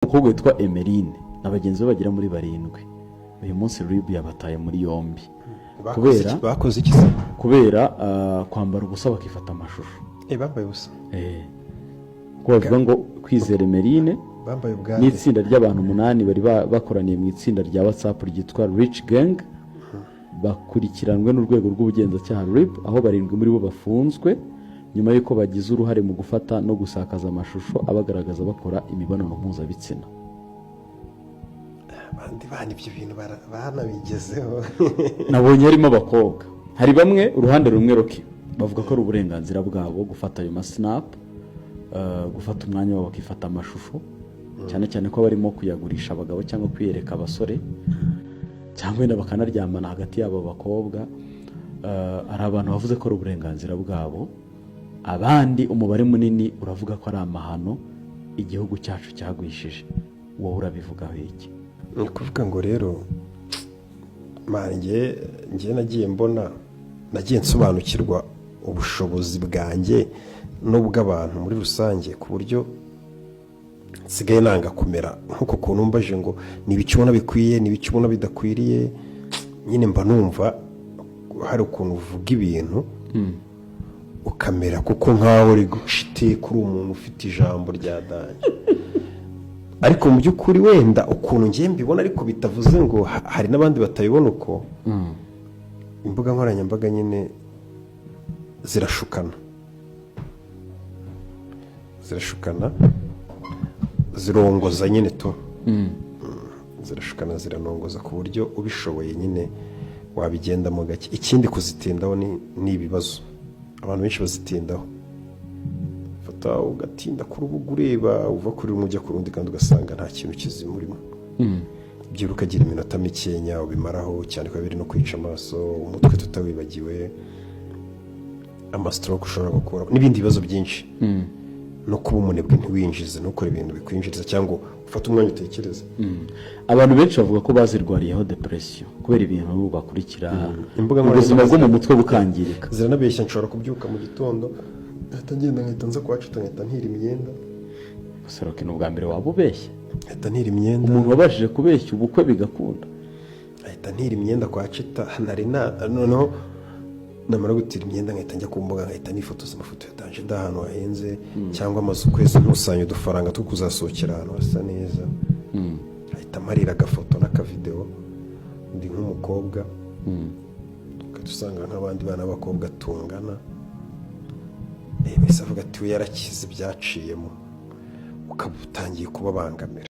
umukobwa witwa Emeline na bagenzi be bagera muri 7 uyu munsi RIB yabataye muri yombi bakoze iki se? Kubera kwambara ubusa bakifata amashusho bambaye ubusa ko bavuga ngo Kwizera Emeline bambaye ubwabo n'itsinda ry'abantu 8 bari bakoraniye mu itsinda rya WhatsApp ryitwa Rich Gang bakurikiranwe n'urwego rw'ubugenzacyaha RIB aho 7 muri bo bafunzwe nyuma y'uko bagize uruhare mu gufata no gusakaza amashusho abagaragaza bakora imibonano mpuzabitsina. Abandi bana ibyo bintu banabigezeho nabonye harimo abakobwa, hari bamwe uruhande rumwe roki bavuga ko ari uburenganzira bwabo gufata ayo snap, gufata umwanya wabo bakifata amashusho cyane cyane ko barimo kuyagurisha abagabo cyangwa kwiyereka abasore cyangwa wenda bakanaryamana hagati y'abo bakobwa. Ari abantu bavuze ko ari uburenganzira bwabo, abandi umubare munini uravuga ko ari amahano igihugu cyacu cyagwishije. Wowe urabivugaho iki? Ni kuvuga ngo rero manjye nagiye nsobanukirwa ubushobozi bwanjye n'ubw'abantu muri rusange ku buryo nsigaye nanga kumera nk'uko kuntu mbaje ngo nibikibona bikwiye nibikibona bidakwiriye, nyine mba numva hari ukuntu uvuga ibintu ukamera kuko nkaho uri gucite kuri umuntu ufite ijambo rya danje ariko mu by'ukuri wenda ukuntu ngiye mbibona ariko bitavuze ngo hari n'abandi batabibona uko. Imbuga nkoranyambaga nyine zirashukana zirongoza nyine to zirashukana ziranongoza ku buryo ubishoboye nyine wabigendamo gake. Ikindi kuzitindaho ni ibibazo, abantu benshi bazitindaho, fata ugatinda ku rubuga ureba uva kuri rumwe ujya ku rundi kandi ugasanga nta kintu kizimurimo. Byira ukagira iminota mikenya ubimaraho cyane ko biri no kwica amaso, umutwe tutawibagiwe, amastroke ushobora gukora n'ibindi bibazo byinshi. No kuba umunebwe ntiwinjize nukore ibintu bikwinjiriza cyangwa ufata umwanya utekereza. Abantu benshi bavuga ko bazirwariyeho depression kubera ibintu bakurikira, ubuzima bwo mu mutwe bukangirika. Ziranabeshya, nshobora kubyuka mu gitondo ngahita ngenda ngahita nza kwacita ngahita ntira imyenda. Seroke n'ubwa mbere wabubeshya ngahita ntira imyenda. Umuntu wabashije kubeshya ubukwe bigakunda ngahita ntira imyenda kwacita noneho namara gutira imyenda ngahita njya ku mbuga ngahita nifotoza amafoto yatanje ndahantu hahenze cyangwa amazu kwezi ntusanye udufaranga two kuzasohokera ahantu hasa neza. Ngahita marira agafoto n'akavideo ndi nk'umukobwa ukadusanga nk'abandi bana b'abakobwa tungana, bese avuga ati we yarakize ibyaciyemo, ukaba utangiye kubabangamira.